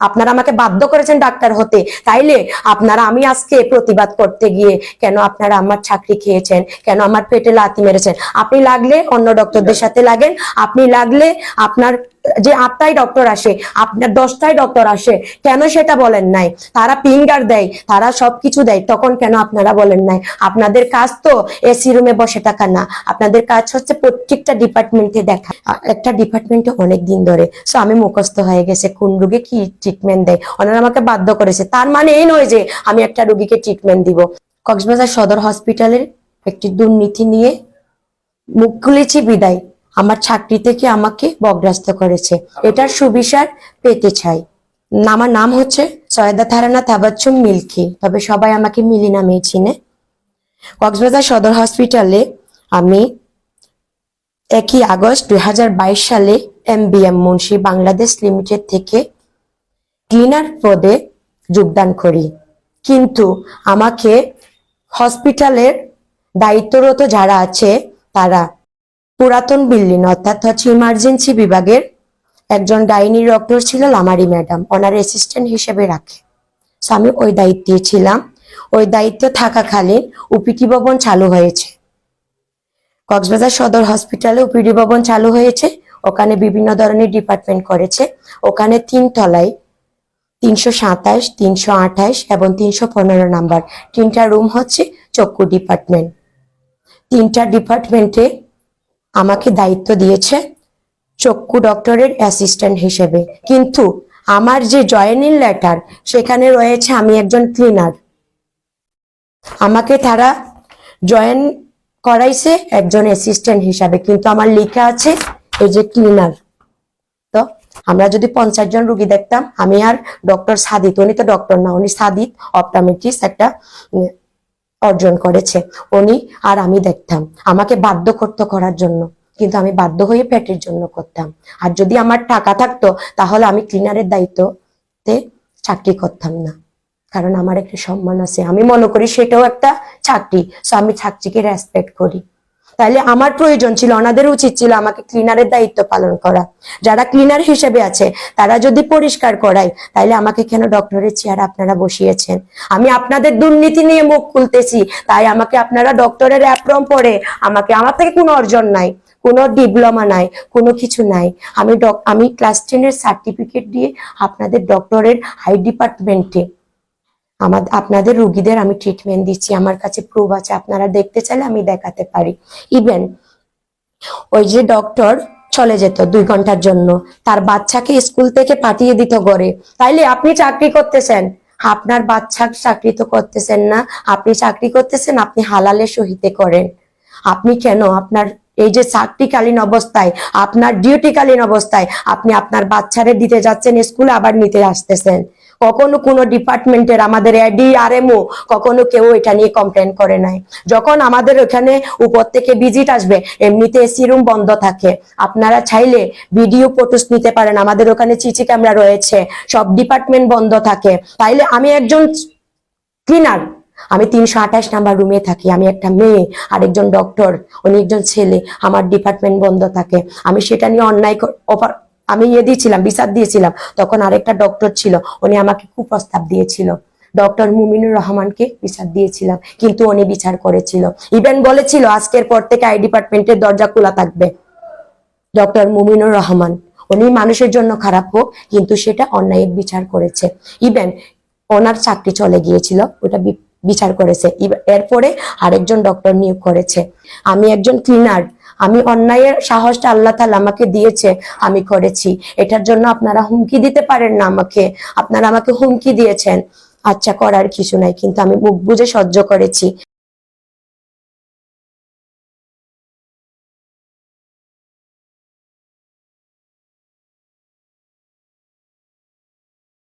আপনারা আমাকে বাধ্য করেছেন ডাক্তার হতে, তাইলে আপনারা আমি আজকে প্রতিবাদ করতে গিয়ে কেন আপনারা আমার চাকরি খেয়েছেন, কেন আমার পেটে লাথি মেরেছেন? আপনি লাগলে অন্য ডক্টরদের সাথে লাগেন, আপনি লাগলে আপনার যে 8টাই ডক্টর আসে, আপনার 10টাই ডক্টর আসে, কেন সেটা বলেন নাই? তারা ফিঙ্গার দেয়, তারা সবকিছু দেয়, তখন কেন আপনারা বলেন নাই? আপনাদের কাজ তো এসি রুমে বসে থাকা না, আপনাদের কাজ হচ্ছে প্রত্যেকটা ডিপার্টমেন্টে দেখা। একটা ডিপার্টমেন্টে অনেক দিন ধরে সো আমি মুখস্থ হয়ে গেছে কোন রোগী কি ট্রিটমেন্ট দেয়, ওনারা আমাকে বাধ্য করেছে। তার মানে এই নয় যে আমি একটা রোগীকে ট্রিটমেন্ট দিব। কক্সবাজার সদর হসপিটালের একটি দুর্নীতি নিয়ে মুখ খুলেছি বিদায়, আমার চাকরি থেকে আমাকে বরখাস্ত করেছে, এটার সুবিচার পেতে চাই। আমার নাম হচ্ছে সৈয়দা তারানা তাবাচ্চুম মিল্কি, তবে সবাই আমাকে মিলি নামেই চিনে। কক্সবাজার সদর হসপিটালে আমি 1 আগস্ট 2022 সালে MBM মুন্সি বাংলাদেশ লিমিটেড থেকে ক্লিনার পদে যোগদান করি, কিন্তু আমাকে হসপিটালের দায়িত্বরত যারা আছে তারা পুরাতন বিল্ডিং অর্থাৎ হচ্ছে ইমার্জেন্সি বিভাগের একজন গাইনি ডক্টর ছিল লামারি ম্যাডাম, ওনার অ্যাসিস্ট্যান্ট হিসেবে রাখে। আমি ওই দায়িত্বে ছিলাম। ওই দায়িত্ব থাকাকালীন ওপিডি ভবন চালু হয়েছে, কক্সবাজার সদর হসপিটালে ওপিডি ভবন চালু হয়েছে। ওখানে বিভিন্ন ধরনের ডিপার্টমেন্ট করেছে। ওখানে 3 তলায় 327, 328 এবং 315 নাম্বার 3টা রুম হচ্ছে চক্ষু ডিপার্টমেন্ট। 3টা ডিপার্টমেন্টে আমাকে দায়িত্ব দিয়েছে চক্ষু ডক্টরের অ্যাসিস্ট্যান্ট হিসেবে, কিন্তু আমার যে জয়েনিং লেটার সেখানে রয়েছে আমি একজন ক্লিনার। আমাকে তারা জয়েন করাইছে একজন অ্যাসিস্ট্যান্ট হিসাবে, কিন্তু আমার লেখা আছে এই যে ক্লিনার। তো আমরা যদি 50 জন রোগী দেখতাম, আমি আর ডক্টর সাদিত, উনি তো ডক্টর না, উনি সাদিত অপটোমেট্রিস্ট একটা অর্জন করেছে, উনি আর আমি দেখতাম। আমাকে বাধ্য করার জন্য, কিন্তু আমি বাধ্য হয়ে পেটের জন্য করতাম। আর যদি আমার টাকা থাকতো তাহলে আমি ক্লিনারের দায়িত্বতে চাকরি করতাম না, কারণ আমার একটা সম্মান আছে, আমি মনে করি সেটাও একটা চাকরি। সো আমি চাকরিকে রেসপেক্ট করি। তাইলে আমার প্রয়োজন ছিল, ওনাদের উচিত ছিল আমাকে ক্লিনারের দায়িত্ব পালন করা। যারা ক্লিনার হিসেবে আছে তারা যদি পরিষ্কার করায়, তাইলে আমাকে কেন ডক্টরের চেয়ার আপনারা বসিয়েছেন? আমি আপনাদের দুর্নীতি নিয়ে মুখ খুলতেছি, তাই আমাকে আপনারা ডক্টরের অ্যাপ্রন পরে আমাকে, আমার থেকে কোনো অর্জন নাই, কোনো ডিপ্লোমা নাই, কোনো কিছু নাই। আমি ক্লাস 10-এর সার্টিফিকেট দিয়ে আপনাদের ডক্টরের হাই ডিপার্টমেন্টে আপনাদের রোগীদের আমি ট্রিটমেন্ট দিচ্ছি। আমার কাছে প্রুফ আছে, আপনারা দেখতে চাইলে আমি দেখাতে পারি। ইভেন ওই যে ডক্টর চলে যেত 2 ঘন্টার জন্য, তার বাচ্চাকে স্কুল থেকে পাঠিয়ে দিত ঘরে। তাইলে আপনি চাকরি করতেছেন, আপনার বাচ্চা চাকরি তো করতেছেন না। আপনি চাকরি করতেছেন, আপনি হালালের সহিতে করেন। আপনি কেন আপনার এই যে চাকরিকালীন অবস্থায়, আপনার ডিউটিকালীন অবস্থায় আপনি আপনার বাচ্চারে দিতে যাচ্ছেন স্কুলে, আবার নিতে আসতেছেন? কখনো কোনো ডিপার্টমেন্টের আমাদের এডি আরএমও কখনো কেউ এটা নিয়ে কমপ্লেন করে নাই। যখন আমাদের ওখানে উপর থেকে ভিজিট আসবে, এমনিতে এসি রুম বন্ধ থাকে, আপনারা চাইলে ভিডিও ফটোস নিতে পারেন, আমাদের ওখানে সিসি ক্যামেরা রয়েছে, সব ডিপার্টমেন্ট বন্ধ থাকে। তাইলে আমি একজন ক্লিনার, আমি 328 নাম্বার রুমে থাকি, আমি একটা মেয়ে, আর একজন ডক্টর, উনি একজন ছেলে, আমার ডিপার্টমেন্ট বন্ধ থাকে। আমি সেটা নিয়ে অন্যায় আমি দিয়েছিলাম, বিচার দিয়েছিলাম। তখন আরেকটা ডক্টর ছিল, উনি আমাকে কুপ্রস্তাব দিয়েছিল, ডক্টর মুমিনুর রহমানকে বিচার দিয়েছিলাম, কিন্তু উনি বিচার করেছিল। ইভেন বলেছিল আজকের পর থেকে আই ডিপার্টমেন্টের দরজা খোলা থাকবে। ডক্টর মুমিনুর রহমান উনি মানুষের জন্য খারাপ হোক, কিন্তু সেটা অন্যায়ের বিচার করেছে। ইভেন ওনার চাকরি চলে গিয়েছিল, ওটা বিচার করেছে। এরপরে আরেকজন ডক্টর নিয়োগ করেছে। আমি একজন ক্লিনার, আমি অন্যায়ের সাহসটা আল্লাহ তাআলা আমাকে দিয়েছে, আমি করেছি। এটার জন্য আপনারা হুমকি দিতে পারেন না আমাকে, আপনারা আমাকে হুমকি দিয়েছেন, আচ্ছা করার কিছু নাই, কিন্তু আমি মুখ বুঝে সহ্য করেছি।